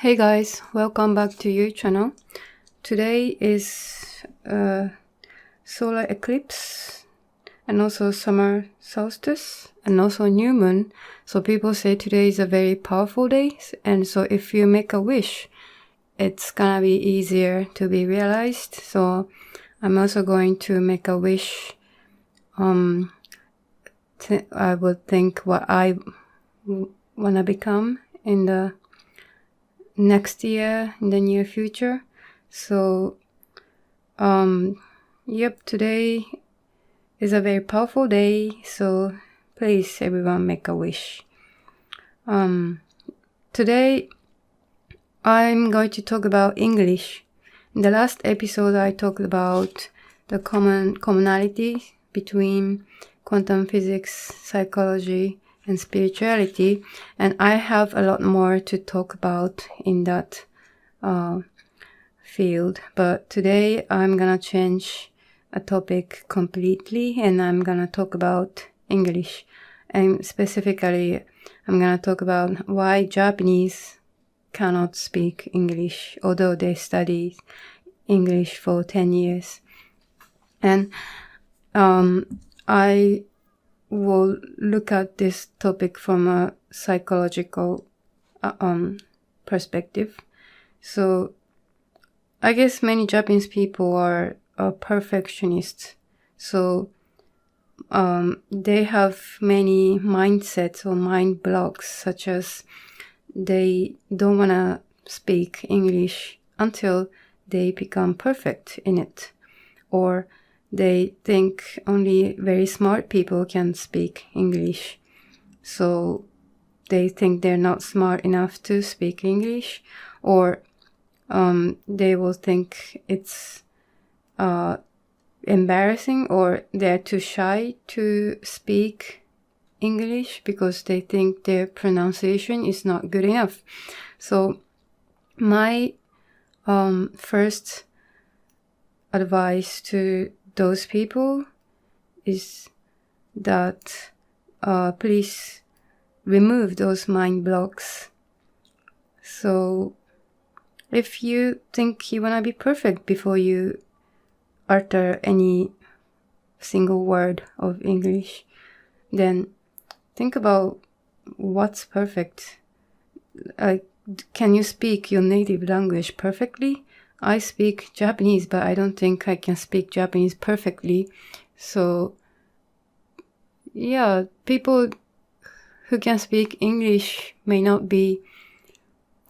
Hey guys, welcome back to your channel. Today is solar eclipse and also summer solstice and also new moon. So people say today is a very powerful day, and so if you make a wish, it's gonna be easier to be realized. So I'm also going to make a wish. I would think what I wanna become in the next year, in the near future. So today is a very powerful day, so please everyone make a wish. Today I'm going to talk about English. In the last episode I talked about the commonality between quantum physics, psychology, and spirituality, and I have a lot more to talk about in that field. But today I'm gonna change a topic completely, and I'm gonna talk about English. And specifically, I'm gonna talk about why Japanese cannot speak English, although they studied English for 10 years. And I will look at this topic from a psychological perspective. So I guess many Japanese people are perfectionists. So they have many mindsets or mind blocks, such as they don't want to speak English until they become perfect in it, or they think only very smart people can speak English. So they think they're not smart enough to speak English, or they will think it's embarrassing, or they're too shy to speak English because they think their pronunciation is not good enough. So my first advice to those people is that please remove those mind blocks. So if you think you want to be perfect before you utter any single word of English, then think about what's perfect. Can you speak your native language perfectly? I speak Japanese, but I don't think I can speak Japanese perfectly. So, yeah, people who can speak English may not be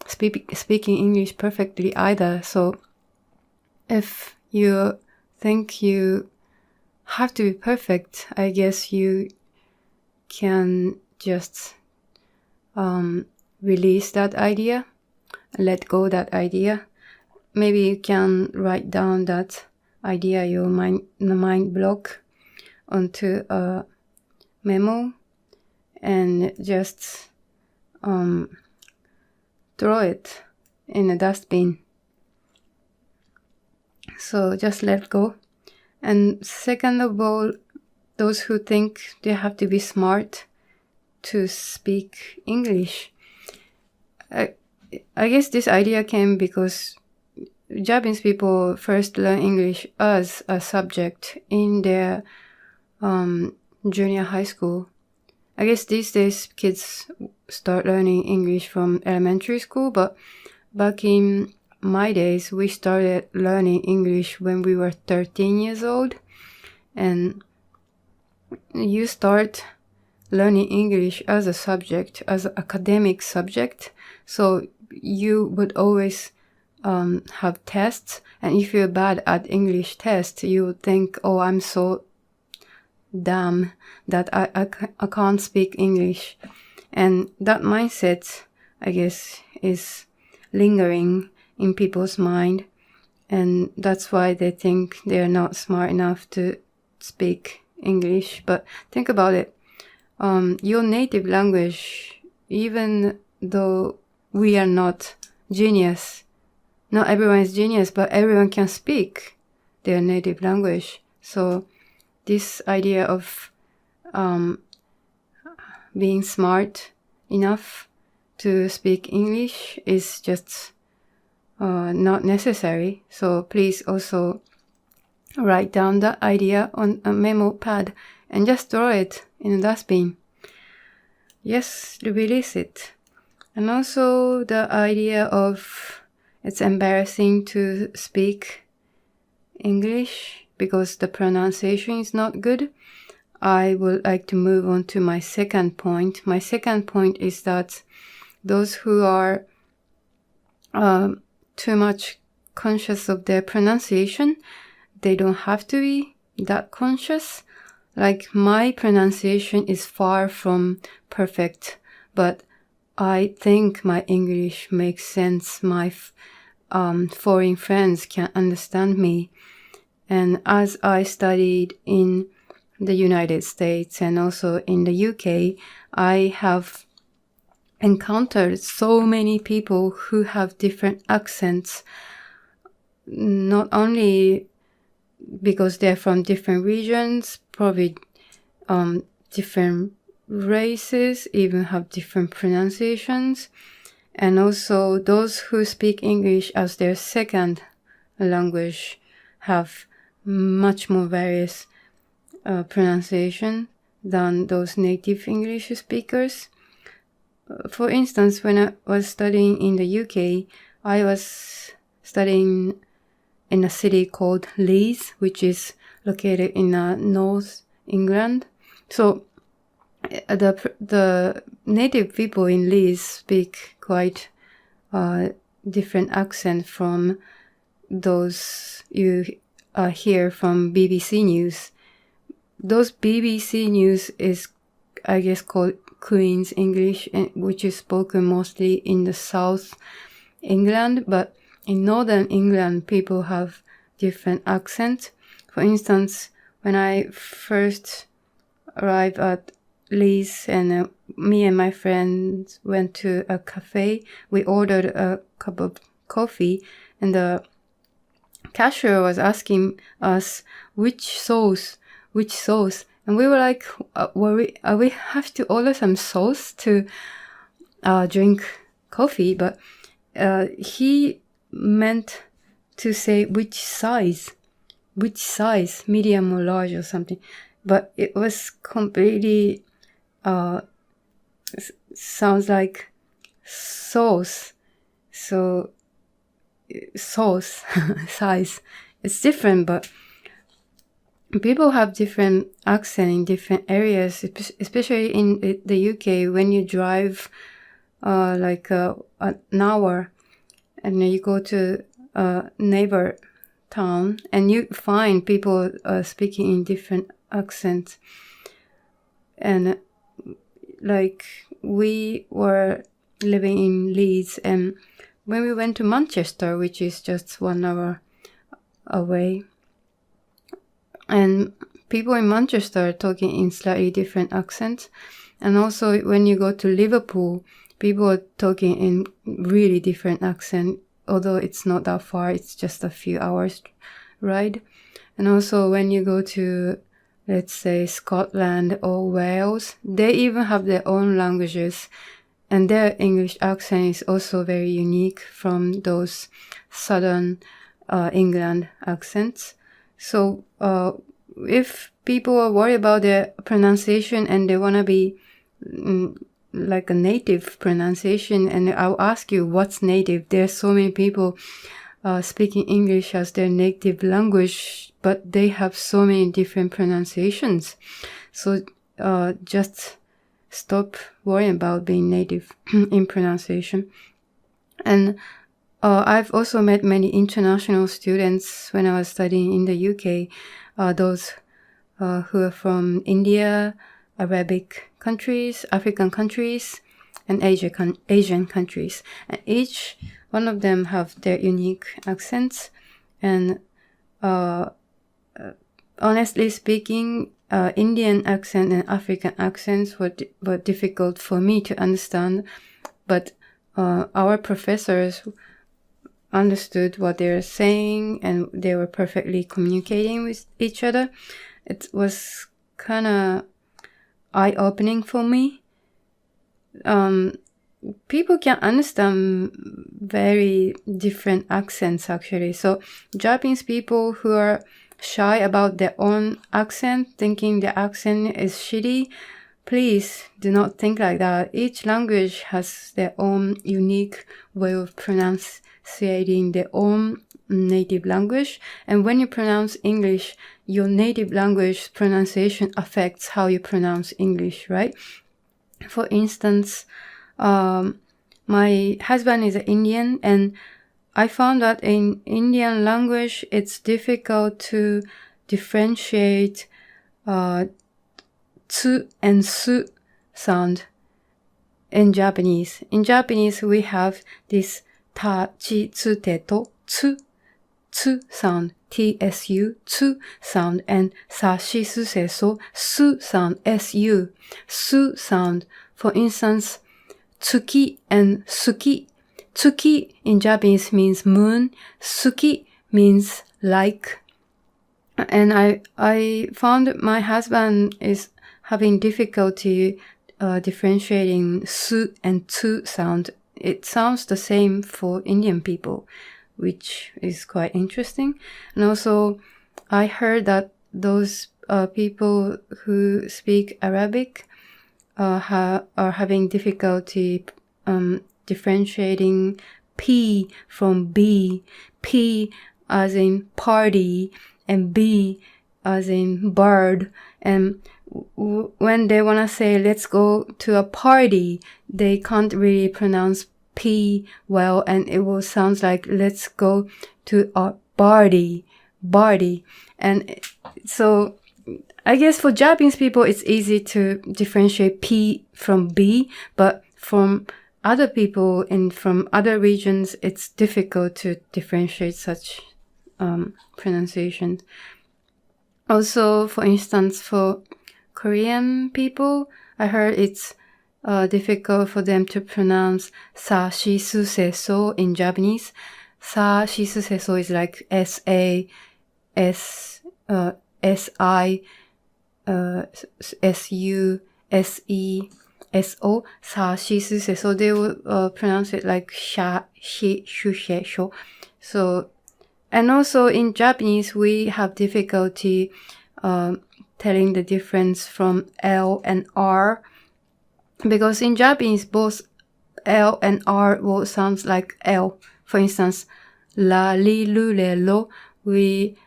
speaking English perfectly either. So, if you think you have to be perfect, I guess you can just release that idea, let go that idea. Maybe you can write down that idea, your mind block, onto a memo and just throw it in a dustbin. So just let go. And second of all, those who think they have to be smart to speak English, I guess this idea came because Japanese people first learn English as a subject in their junior high school. I guess these days kids start learning English from elementary school, but back in my days, we started learning English when we were 13 years old. And you start learning English as a subject, as an academic subject. So you would always have tests, and if you're bad at English tests, you would think, oh, I'm so dumb that I can't speak English. And that mindset, I guess, is lingering in people's mind, and that's why they think they're not smart enough to speak English. But think about it. Your native language, even though we are not genius, not everyone is genius, but everyone can speak their native language. So this idea of being smart enough to speak English is just not necessary. So please also write down that idea on a memo pad and just throw it in a dustbin. Yes, release it. And also the idea of it's embarrassing to speak English because the pronunciation is not good. I would like to move on to my second point. My second point is that those who are too much conscious of their pronunciation, they don't have to be that conscious. Like, my pronunciation is far from perfect, but I think my English makes sense. My foreign friends can understand me. And as I studied in the United States and also in the UK, I have encountered so many people who have different accents, not only because they're from different regions, probably different races, even have different pronunciations. And also those who speak English as their second language have much more various pronunciation than those native English speakers. For instance, when I was studying in the UK, I was studying in a city called Leeds, which is located in North England. So the native people in Leeds speak quite different accent from those you hear from BBC News. Those BBC News is, I guess, called Queen's English, which is spoken mostly in the South England, but in Northern England, people have different accents. For instance, when I first arrived at Leeds and me and my friends went to a cafe, we ordered a cup of coffee, and the cashier was asking us which sauce, and we were like, we have to order some sauce to drink coffee, but he meant to say which size, medium or large or something, but it was completely sounds like sauce. So sauce size, it's different, but people have different accent in different areas, especially in the UK. When you drive like an hour and you go to a neighbor town and you find people speaking in different accents. And like, we were living in Leeds, and when we went to Manchester, which is just 1 hour away, and people in Manchester are talking in slightly different accents. And also when you go to Liverpool, people are talking in really different accent, although it's not that far, it's just a few hours ride. And also when you go to, let's say, Scotland or Wales, they even have their own languages, and their English accent is also very unique from those southern England accents. So if people are worried about their pronunciation and they want to be like a native pronunciation, and I'll ask you, what's native? There's so many people speaking English as their native language, but they have so many different pronunciations. So just stop worrying about being native in pronunciation. And I've also met many international students when I was studying in the UK, those who are from India, Arabic countries, African countries, and Asian countries. And each one of them have their unique accents. And honestly speaking, Indian accent and African accents were difficult for me to understand, but our professors understood what they were saying and they were perfectly communicating with each other. It was kind of eye-opening for me. people can understand very different accents actually. So Japanese people who are shy about their own accent, thinking the accent is shitty, please do not think like that. Each language has their own unique way of pronunciating their own native language. And when you pronounce English, your native language pronunciation affects how you pronounce English, right? For instance, my husband is Indian, and I found that in Indian language, it's difficult to differentiate tsu and su sound in Japanese. In Japanese, we have this ta, chi, tsu, te, to, tsu sound, tsu, tsu sound, and sa, shi, su, se, so, su sound, su, su sound. For instance, tsuki and suki. Tsuki in Japanese means moon. Suki means like. And I found my husband is having difficulty differentiating su and tsu sound. It sounds the same for Indian people, which is quite interesting. And also, I heard that those people who speak Arabic are having difficulty differentiating P from B. P as in party and B as in bird. And when they want to say, let's go to a party, they can't really pronounce P well, and it will sound like, let's go to a party. And so I guess for Japanese people, it's easy to differentiate P from B, but from other people and from other regions, it's difficult to differentiate such pronunciations. Also, for instance, for Korean people, I heard it's difficult for them to pronounce sa, shi, su, se, so in Japanese. Sa, shi, su, se, so is like S-A, S-I, S-U, S-E, S-O, sa, shi, su, se. So they will pronounce it like sha, shi, shu, she, sho. So, and also in Japanese, we have difficulty telling the difference from L and R, because in Japanese, both L and R will sound like L. For instance, la, li, lu, le, lo. We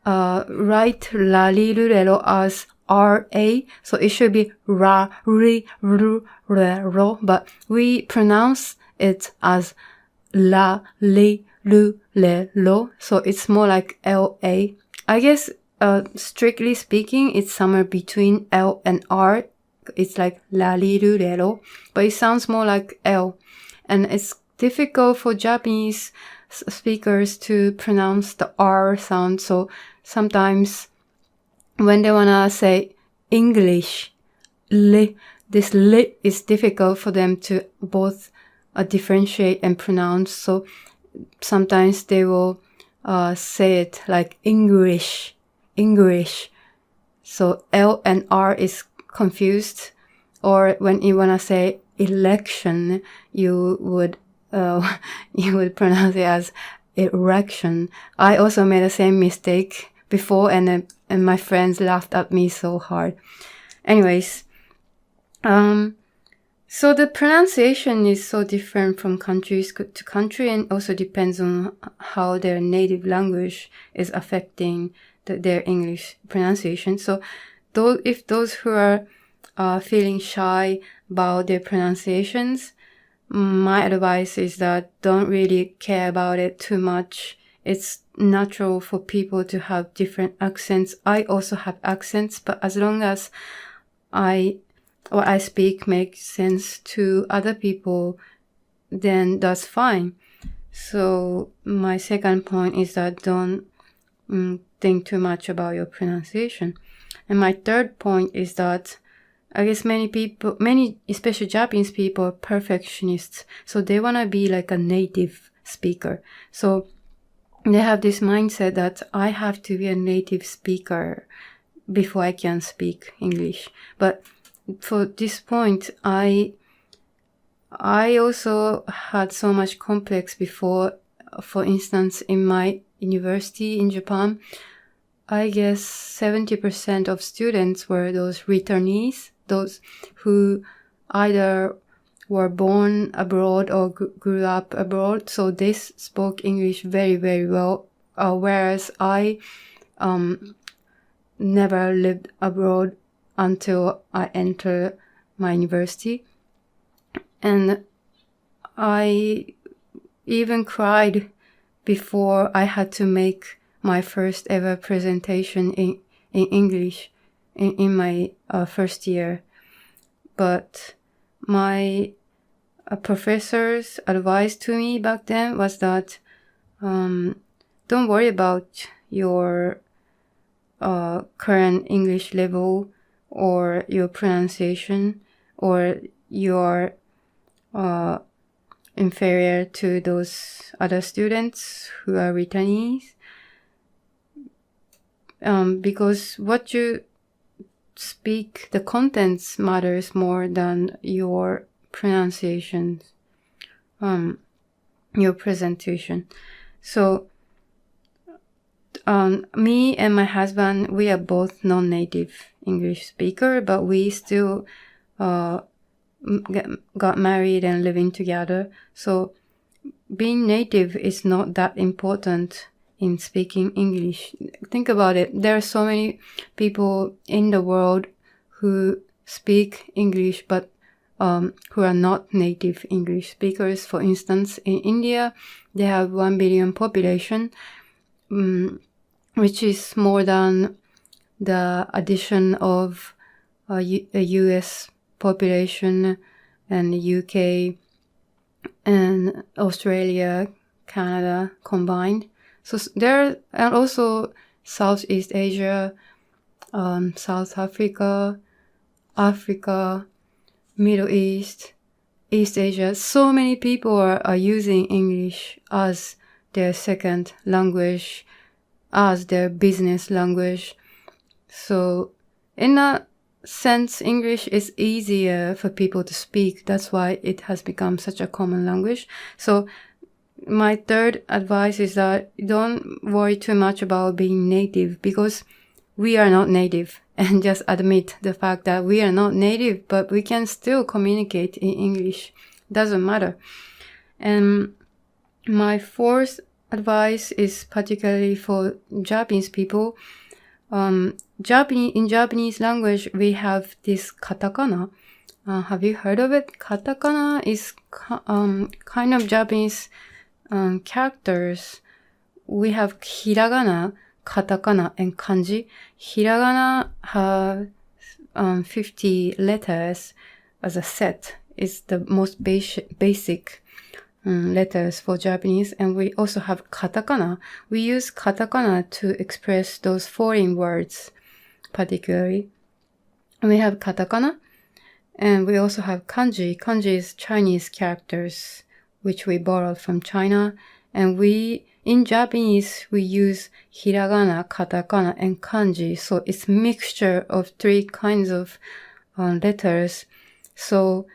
write la, li, lu, le, lo as R-A, so it should be ra, ri, ru, re, ro, but we pronounce it as la, li, lu, le, lo, so it's more like L-A. I guess, strictly speaking, it's somewhere between L and R. It's like la, li, lu, le, lo, but it sounds more like L. And it's difficult for Japanese speakers to pronounce the R sound, so sometimes when they wanna say English, li, this li is difficult for them to both differentiate and pronounce, so sometimes they will say it like English. So L and R is confused. Or when you wanna say election, you would pronounce it as erection. I also made the same mistake before, and my friends laughed at me so hard. Anyways, so the pronunciation is so different from country to country, and also depends on how their native language is affecting their English pronunciation. So if those who are feeling shy about their pronunciations, my advice is that don't really care about it too much. It's natural for people to have different accents. I also have accents, but as long as what I speak makes sense to other people, then that's fine. So my second point is that don't think too much about your pronunciation. And my third point is that I guess many, especially Japanese people, are perfectionists. So they want to be like a native speaker. So they have this mindset that I have to be a native speaker before I can speak English. But for this point, I I also had so much complex before. For instance, in my university in Japan, I guess 70% of students were those returnees, those who either were born abroad or grew up abroad. So they spoke English very, very well. Whereas I never lived abroad until I entered my university. And I even cried before I had to make my first ever presentation in English in my first year. But my professor's advice to me back then was that don't worry about your current English level or your pronunciation or your inferior to those other students who are returnees, because what you speak, the contents matters more than your pronunciation, your presentation. So me and my husband, we are both non-native English speaker, but we still got married and living together. So being native is not that important in speaking English. Think about it. There are so many people in the world who speak English, but who are not native English speakers. For instance, in India, they have 1 billion population, which is more than the addition of a US population and the UK and Australia, Canada combined. So there are also Southeast Asia, South Africa, Africa, Middle East, East Asia. So many people are using English as their second language, as their business language. So in a sense, English is easier for people to speak. That's why it has become such a common language. So my third advice is that don't worry too much about being native, because we are not native, and just admit the fact that we are not native, but we can still communicate in English. Doesn't matter. And my fourth advice is particularly for Japanese people. In Japanese language, we have this katakana. Have you heard of it? Katakana is kind of Japanese characters. We have hiragana, katakana, and kanji. Hiragana have 50 letters as a set. It's the most basic letters for Japanese. And we also have katakana. We use katakana to express those foreign words, particularly. We have katakana, and we also have kanji. Kanji is Chinese characters, which we borrowed from China. And in Japanese, we use hiragana, katakana, and kanji. So it's a mixture of 3 kinds of letters. So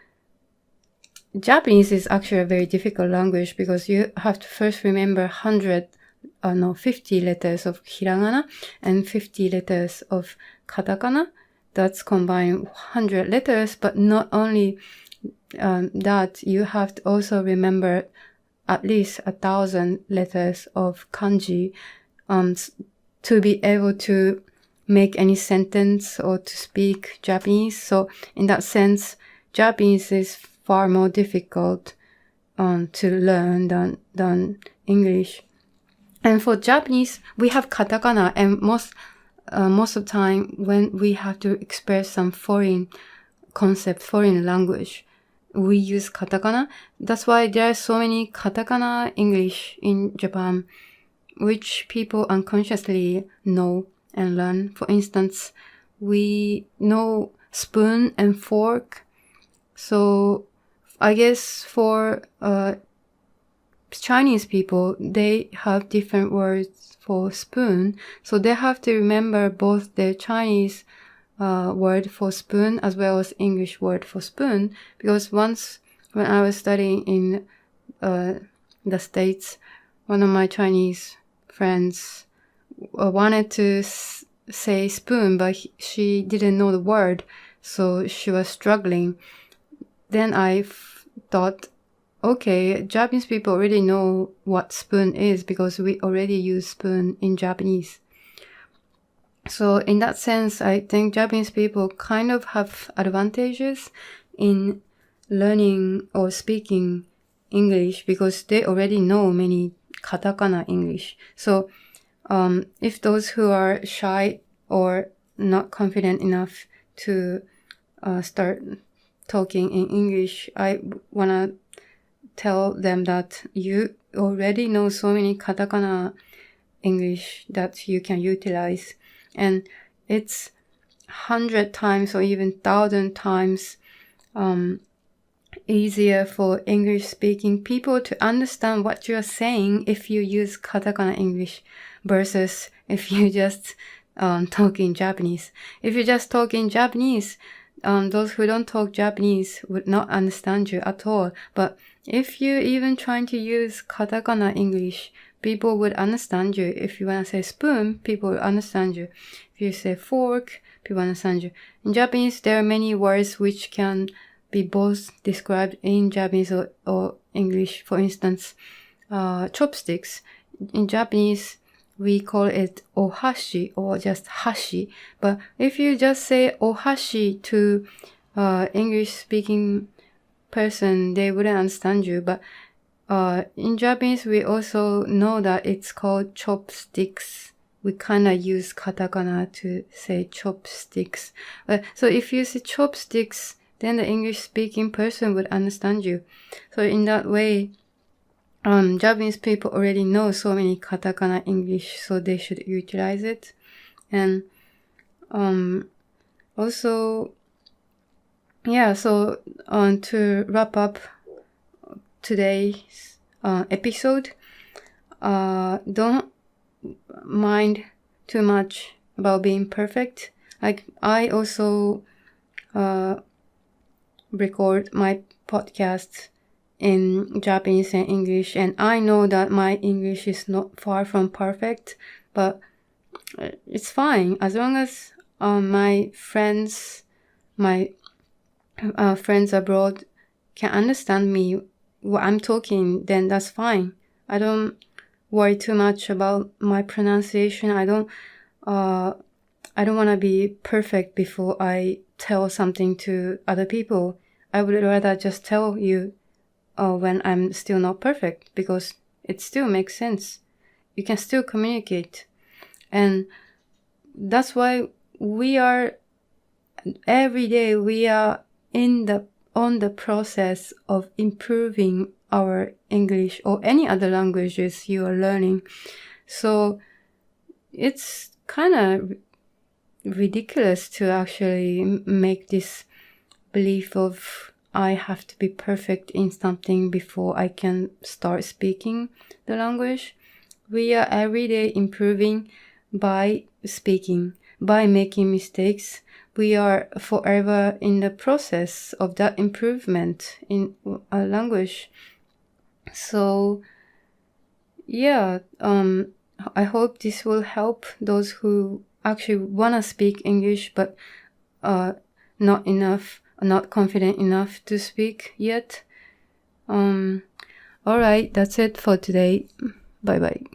Japanese is actually a very difficult language, because you have to first remember 50 letters of hiragana and 50 letters of katakana. That's combined 100 letters, but not only that, you have to also remember at least 1,000 letters of kanji to be able to make any sentence or to speak Japanese. So in that sense, Japanese is far more difficult to learn than English. And for Japanese, we have katakana, and most of the time when we have to express some foreign concept, foreign language, we use katakana. That's why there are so many katakana English in Japan, which people unconsciously know and learn. For instance, we know spoon and fork. So I guess for Chinese people, they have different words for spoon. So they have to remember both the Chinese word for spoon as well as English word for spoon, because once when I was studying in the States, one of my Chinese friends wanted to say spoon, but she didn't know the word, so she was struggling. Then I thought, okay, Japanese people already know what spoon is because we already use spoon in Japanese. So in that sense, I think Japanese people kind of have advantages in learning or speaking English because they already know many katakana English. So if those who are shy or not confident enough to start talking in English, I want to tell them that you already know so many katakana English that you can utilize. And it's 100 times or even 1,000 times easier for English-speaking people to understand what you're saying if you use katakana English versus if you just talk in Japanese. If you just talk in Japanese, those who don't talk Japanese would not understand you at all. But if you even trying to use katakana English, people would understand you. If you want to say spoon, people will understand you. If you say fork, people understand you. In Japanese, there are many words which can be both described in Japanese or English. For instance, chopsticks. In Japanese, we call it ohashi or just hashi. But if you just say ohashi to English-speaking person, they wouldn't understand you. But in Japanese, we also know that it's called chopsticks. We kind of use katakana to say chopsticks. So if you say chopsticks, then the English-speaking person would understand you. So in that way, Japanese people already know so many katakana English, so they should utilize it. And also, yeah, so to wrap up today's episode, don't mind too much about being perfect. Like, I also record my podcast in Japanese and English, and I know that my English is not far from perfect, but it's fine as long as my friends abroad can understand me what I'm talking, then that's fine. I don't worry too much about my pronunciation. I don't want to be perfect before I tell something to other people. I would rather just tell you when I'm still not perfect, because it still makes sense. You can still communicate. And that's why every day we are on the process of improving our English or any other languages you are learning. So it's kind of ridiculous to actually make this belief of I have to be perfect in something before I can start speaking the language. We are every day improving by speaking, by making mistakes. We are forever in the process of that improvement in a language. So, yeah, I hope this will help those who actually want to speak English but not confident enough to speak yet. Alright, that's it for today. Bye bye.